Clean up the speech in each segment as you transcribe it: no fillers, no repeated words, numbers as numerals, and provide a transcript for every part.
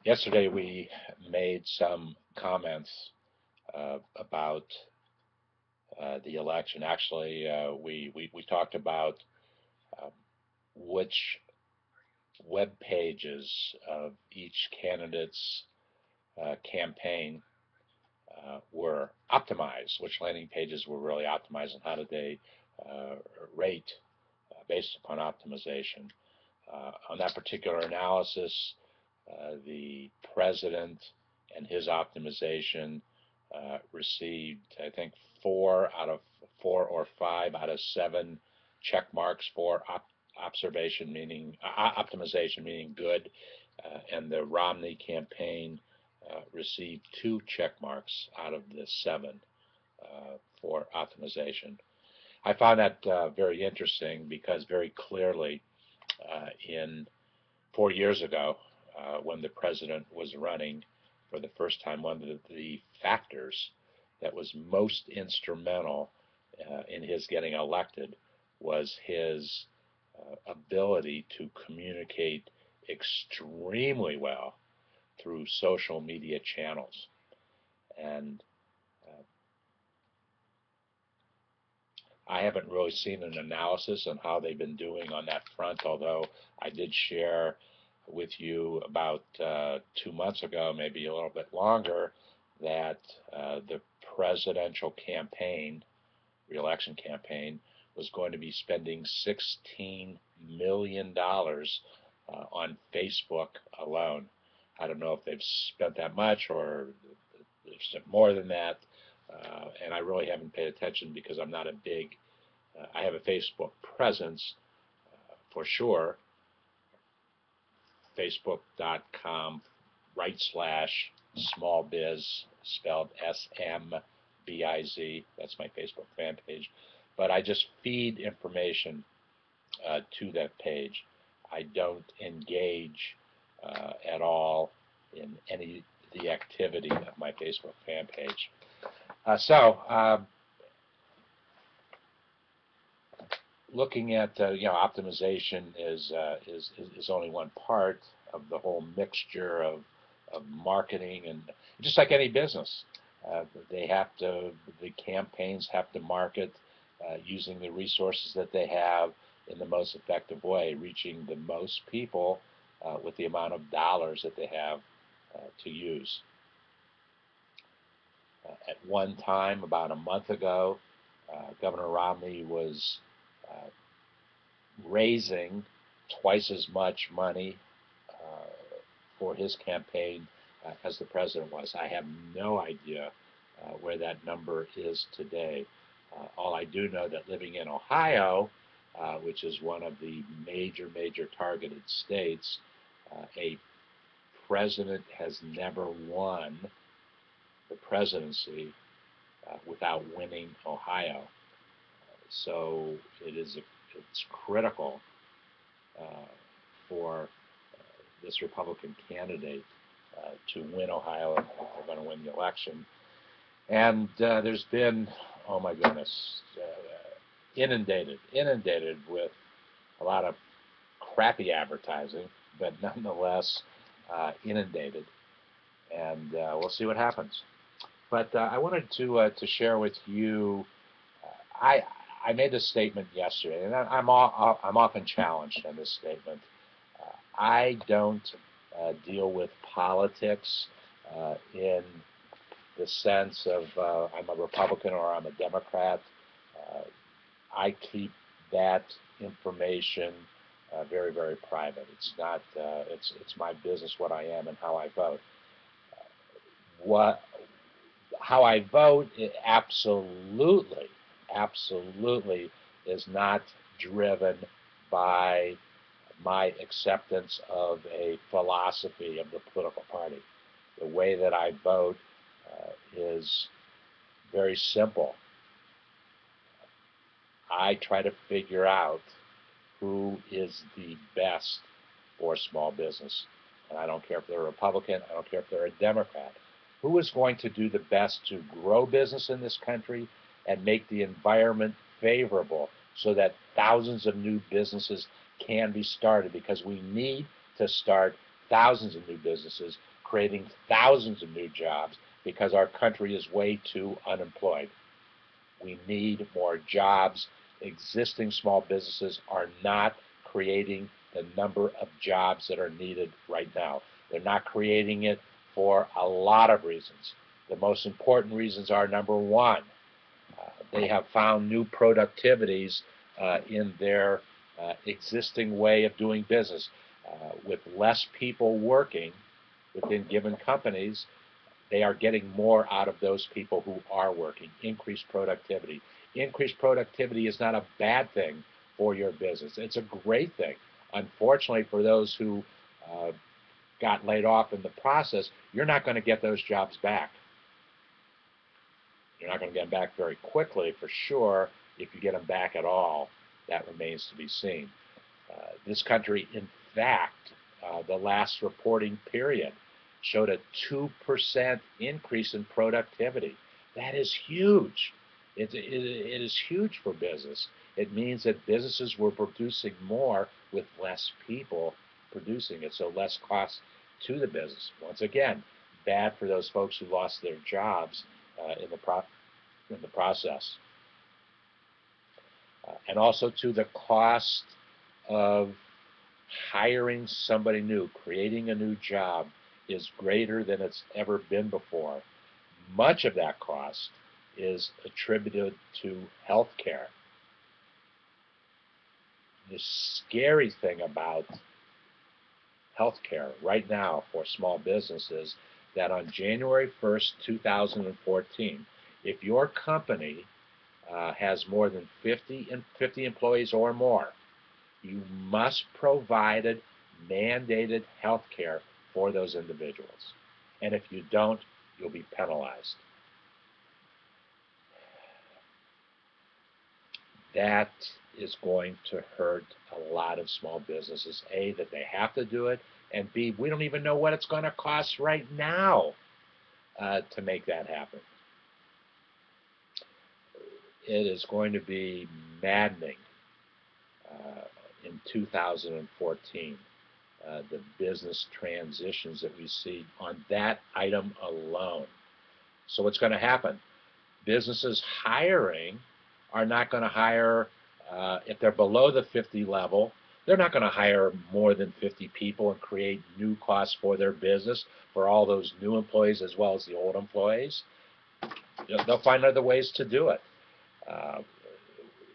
Yesterday we made some comments about the election. Actually, we talked about uh, which web pages of each candidate's campaign were optimized, which landing pages were really optimized, and how did they uh, rate based upon optimization. On that particular analysis, the president and his optimization received, I think, 4 or 5 out of 7 check marks for observation, meaning optimization, meaning good, and the Romney campaign received 2 check marks out of the 7 for optimization. I found that very interesting because very clearly in 4 years ago, when the president was running for the first time, one of the factors that was most instrumental in his getting elected was his ability to communicate extremely well through social media channels. And I haven't really seen an analysis on how they've been doing on that front, although I did share with you about 2 months ago, maybe a little bit longer, that the presidential campaign, reelection campaign, was going to be spending $16 million on Facebook alone. I don't know if they've spent that much or they've spent more than that, and I really haven't paid attention because I'm not a big I have a Facebook presence for sure, facebook.com/smallbiz, spelled SMBIZ. That's my Facebook fan page. But I just feed information to that page. I don't engage at all in any of the activity of my Facebook fan page. Looking at optimization is only one part of the whole mixture of marketing, and just like any business, they have to the campaigns have to market using the resources that they have in the most effective way, reaching the most people with the amount of dollars that they have to use. At one time, about a month ago, Governor Romney was uh, raising twice as much money for his campaign as the president was. I have no idea where that number is today. All I do know that living in Ohio, which is one of the major targeted states, a president has never won the presidency without winning Ohio. So it's critical for this Republican candidate to win Ohio if they're going to win the election. And there's been, oh my goodness, inundated with a lot of crappy advertising, but nonetheless inundated. And we'll see what happens. But I wanted to share with you. I made a statement yesterday, and I'm often challenged on this statement. I don't deal with politics in the sense of I'm a Republican or I'm a Democrat. I keep that information very private. It's not. It's my business what I am and how I vote. What how I vote, it absolutely is not driven by my acceptance of a philosophy of the political party. The way that I vote is very simple. I try to figure out who is the best for small business. And I don't care if they're a Republican, I don't care if they're a Democrat. Who is going to do the best to grow business in this country and make the environment favorable so that thousands of new businesses can be started, because we need to start thousands of new businesses creating thousands of new jobs because our country is way too unemployed. We need more jobs. Existing small businesses are not creating the number of jobs that are needed right now. They're not creating it for a lot of reasons. The most important reasons are, number one, they have found new productivities in their existing way of doing business. With less people working within given companies, they are getting more out of those people who are working. Increased productivity. Increased productivity is not a bad thing for your business. It's a great thing. Unfortunately, for those who got laid off in the process, you're not going to get those jobs back. You're not going to get them back very quickly, for sure. If you get them back at all, that remains to be seen. This country, in fact, the last reporting period showed a 2% increase in productivity. That is huge. It is huge for business. It means that businesses were producing more with less people producing it, so less cost to the business. Once again, bad for those folks who lost their jobs in the process. And also to the cost of hiring somebody new, creating a new job, is greater than it's ever been before. Much of that cost is attributed to health care. The scary thing about health care right now for small businesses, that on January 1st, 2014, if your company has more than 50 employees or more, you must provide mandated health care for those individuals. And if you don't, you'll be penalized. That is going to hurt a lot of small businesses. A, that they have to do it, and B, we don't even know what it's going to cost right now to make that happen. It is going to be maddening in 2014, the business transitions that we see on that item alone. So what's going to happen? Businesses hiring are not going to hire, if they're below the 50 level, they're not going to hire more than 50 people and create new costs for their business, for all those new employees as well as the old employees. They'll find other ways to do it.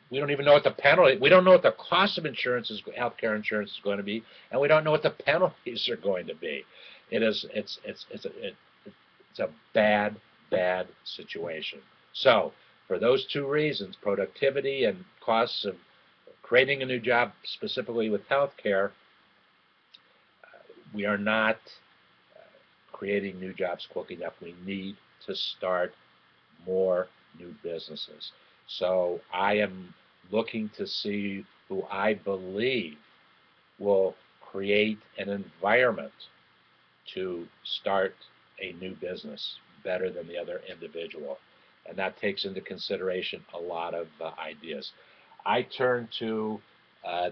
We don't even know what the penalty, we don't know what the cost of insurance is, healthcare insurance is going to be, and we don't know what the penalties are going to be. It's a bad situation. So, for those two reasons, productivity and costs of creating a new job, specifically with healthcare, we are not creating new jobs quick enough. We need to start more new businesses. So I am looking to see who I believe will create an environment to start a new business better than the other individual. And that takes into consideration a lot of ideas. I turn to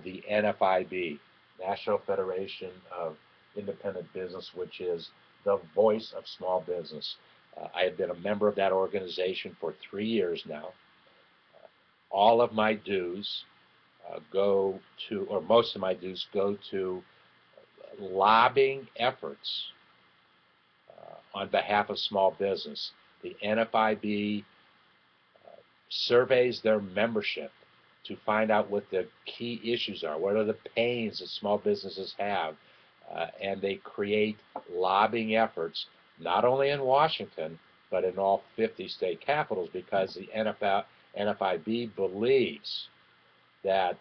the NFIB, National Federation of Independent Business, which is the voice of small business. I have been a member of that organization for 3 years now. All of my dues go to, or most of my dues go to lobbying efforts on behalf of small business. The NFIB surveys their membership to find out what the key issues are, what are the pains that small businesses have, and they create lobbying efforts not only in Washington, but in all 50 state capitals, because the NFIB believes that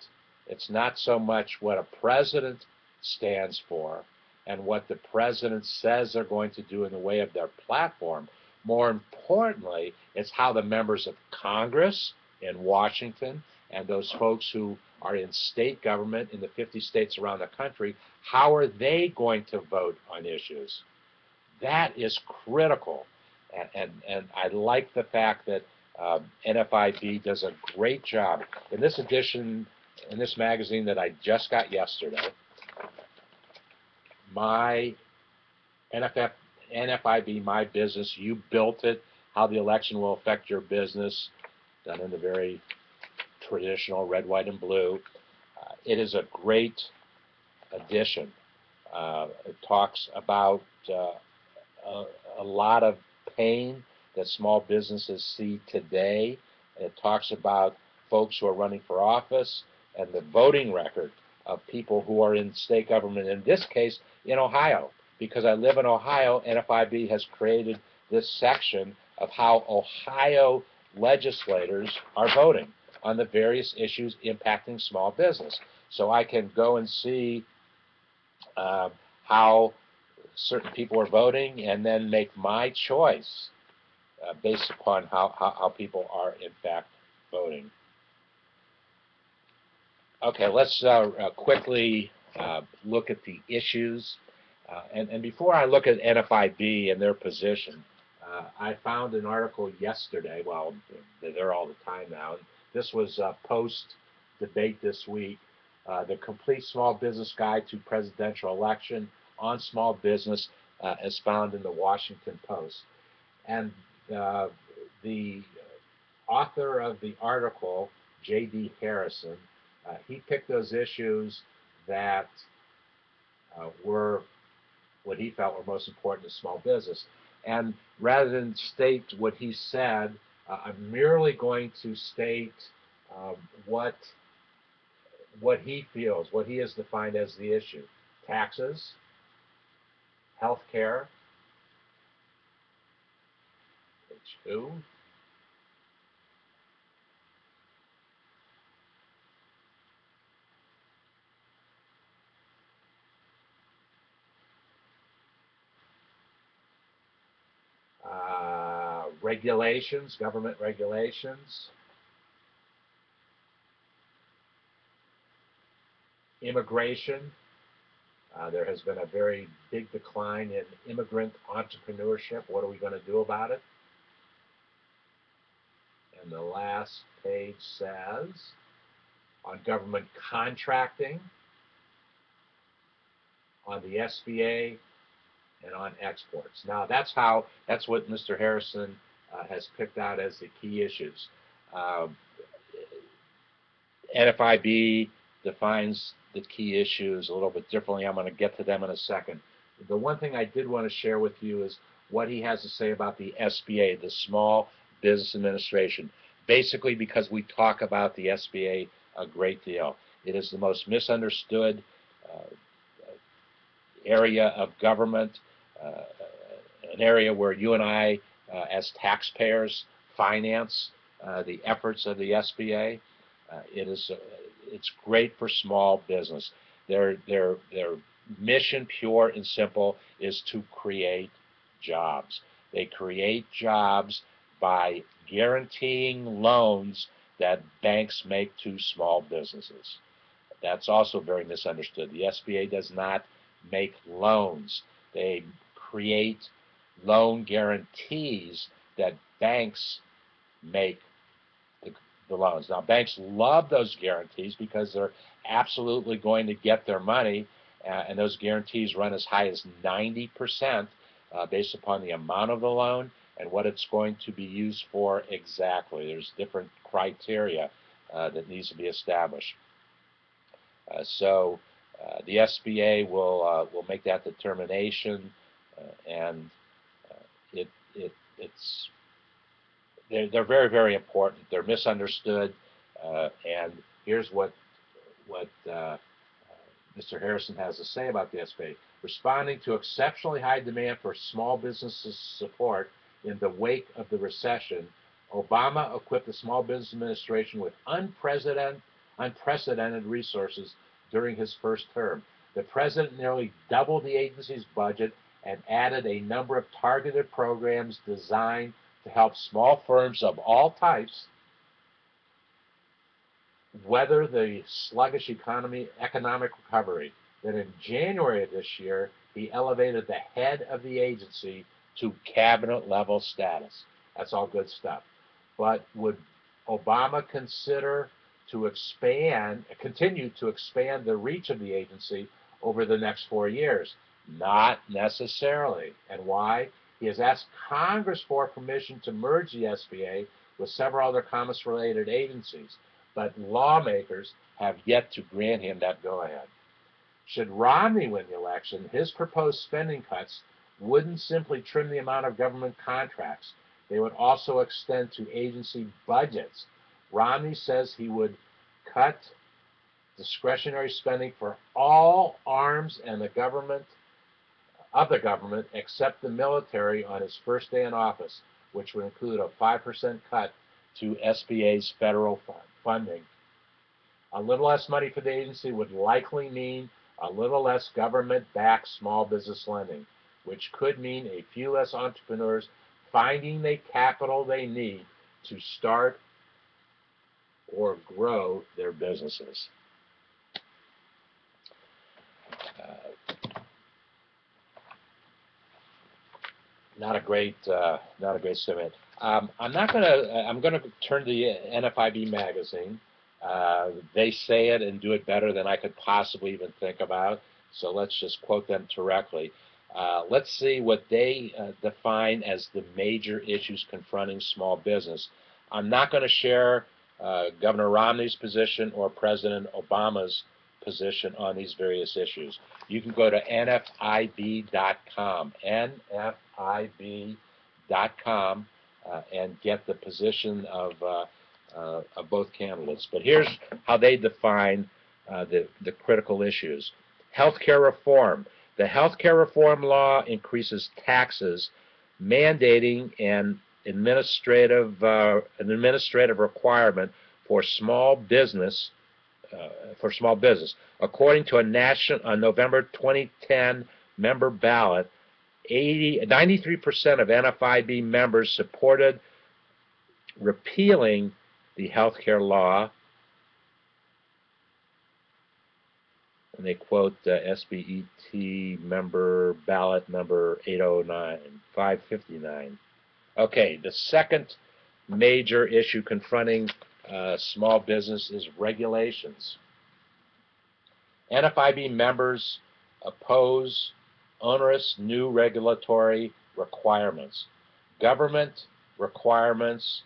it's not so much what a president stands for and what the president says they're going to do in the way of their platform. More importantly, it's how the members of Congress in Washington and those folks who are in state government in the 50 states around the country, how are they going to vote on issues? That is critical. And I like the fact that NFIB does a great job. In this edition, in this magazine that I just got yesterday, my NFIB, My Business. You built it. How the election will affect your business, done in the very traditional red, white, and blue. It is a great addition. It talks about a lot of pain that small businesses see today. It talks about folks who are running for office and the voting record of people who are in state government, in this case in Ohio. Because I live in Ohio, NFIB has created this section of how Ohio legislators are voting on the various issues impacting small business. So I can go and see how certain people are voting and then make my choice based upon how people are in fact voting. Okay, let's quickly look at the issues. And before I look at NFIB and their position, I found an article yesterday. Well, they're there all the time now. This was post-debate this week. The Complete Small Business Guide to Presidential Election on Small Business as found in the Washington Post. And the author of the article, J.D. Harrison, he picked those issues that were what he felt were most important to small business. And rather than state what he said, I'm merely going to state what he feels, what he has defined as the issue. Taxes, health care, page 2, regulations, government regulations, immigration. There has been a very big decline in immigrant entrepreneurship. What are we going to do about it? And the last page says, on government contracting, on the SBA, and on exports. Now that's what Mr. Harrison has picked out as the key issues. NFIB defines the key issues a little bit differently. I'm going to get to them in a second. The one thing I did want to share with you is what he has to say about the SBA, the Small Business Administration. Basically because we talk about the SBA a great deal. It is the most misunderstood area of government, an area where you and I, as taxpayers, finance the efforts of the SBA. It's great for small business. Their mission, pure and simple, is to create jobs. They create jobs by guaranteeing loans that banks make to small businesses. That's also very misunderstood. The SBA does not make loans. They create loan guarantees that banks make the loans. Now, banks love those guarantees because they're absolutely going to get their money, and those guarantees run as high as 90% based upon the amount of the loan and what it's going to be used for exactly. There's different criteria that needs to be established. So the SBA will make that determination, and they're very, very important. They're misunderstood, and here's what Mr. Harrison has to say about the SBA. Responding to exceptionally high demand for small businesses support in the wake of the recession, Obama equipped the Small Business Administration with unprecedented resources during his first term. The president nearly doubled the agency's budget and added a number of targeted programs designed to help small firms of all types weather the sluggish economic recovery. Then in January of this year, he elevated the head of the agency to cabinet-level status. That's all good stuff. But would Obama consider to continue to expand the reach of the agency over the next 4 years? Not necessarily. And why? He has asked Congress for permission to merge the SBA with several other commerce-related agencies, but lawmakers have yet to grant him that go-ahead. Should Romney win the election, his proposed spending cuts wouldn't simply trim the amount of government contracts. They would also extend to agency budgets. Romney says he would cut discretionary spending for all arms and the government except the military on his first day in office, which would include a 5% cut to SBA's federal funding. A little less money for the agency would likely mean a little less government-backed small business lending, which could mean a few less entrepreneurs finding the capital they need to start or grow their businesses. Not a great statement. I'm going to turn to the NFIB magazine. They say it and do it better than I could possibly even think about. So let's just quote them directly. Let's see what they define as the major issues confronting small business. I'm not going to share Governor Romney's position or President Obama's position on these various issues. You can go to NFIB.com, NFIB.com, and get the position of both candidates. But here's how they define the critical issues. Healthcare reform. The healthcare reform law increases taxes, mandating an administrative requirement for small business. According to a November 2010 member ballot, 93% of NFIB members supported repealing the health care law, and they quote SBET member ballot number 559. Okay, the second major issue confronting small business is regulations. NFIB members oppose onerous new regulatory requirements. Government requirements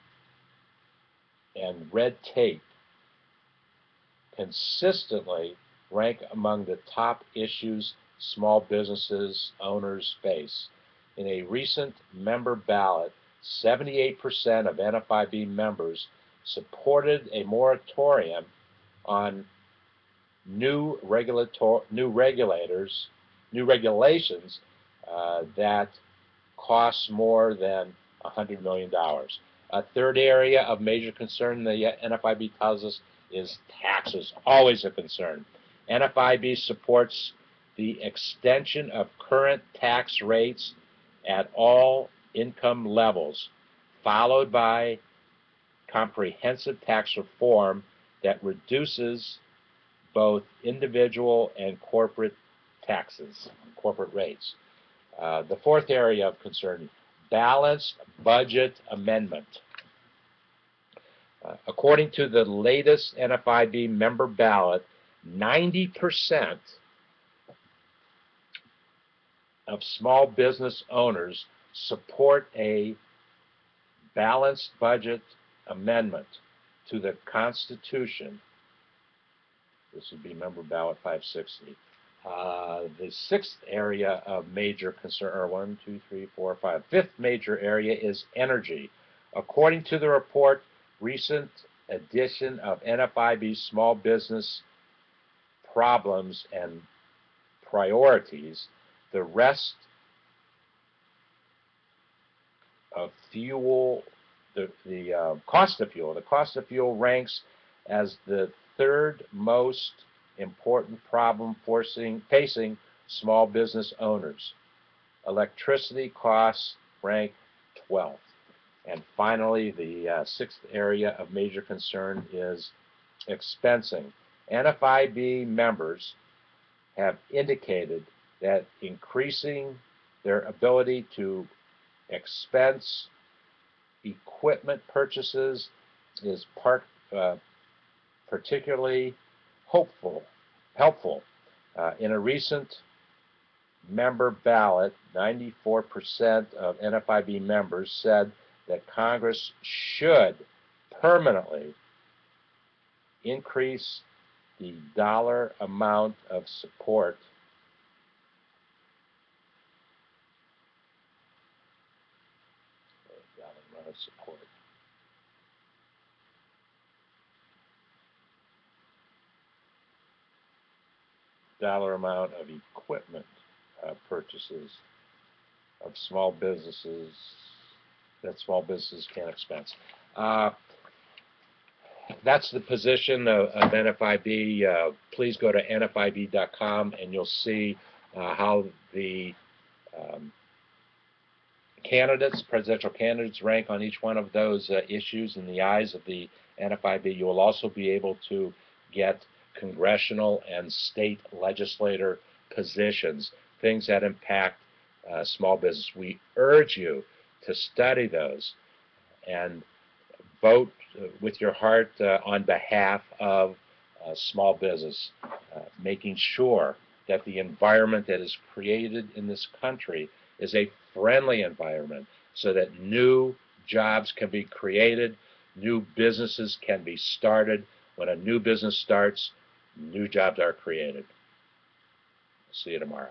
and red tape consistently rank among the top issues small businesses owners face. In a recent member ballot, 78% of NFIB members supported a moratorium on new regulations that cost more than $100 million. A third area of major concern the NFIB tells us is taxes, always a concern. NFIB supports the extension of current tax rates at all income levels, followed by comprehensive tax reform that reduces both individual and corporate taxes, corporate rates. The fourth area of concern, balanced budget amendment. According to the latest NFIB member ballot, 90% of small business owners support a balanced budget amendment to the Constitution. This would be member ballot 560. The sixth area of major concern, or fifth major area is energy. According to the report, recent edition of NFIB Small Business Problems and Priorities, the rest of fuel, the cost of fuel. The cost of fuel ranks as the third most important problem facing small business owners. Electricity costs rank 12th. And finally, the sixth area of major concern is expensing. NFIB members have indicated that increasing their ability to expense equipment purchases is particularly helpful. In a recent member ballot, 94% of NFIB members said that Congress should permanently increase the dollar amount of support dollar amount of equipment purchases of small businesses that small businesses can expense. That's the position of NFIB. Please go to NFIB.com and you'll see how the presidential candidates rank on each one of those issues in the eyes of the NFIB. You will also be able to get congressional and state legislator positions, things that impact small business. We urge you to study those and vote with your heart on behalf of small business, making sure that the environment that is created in this country is a friendly environment so that new jobs can be created, new businesses can be started. When a new business starts, new jobs are created. See you tomorrow.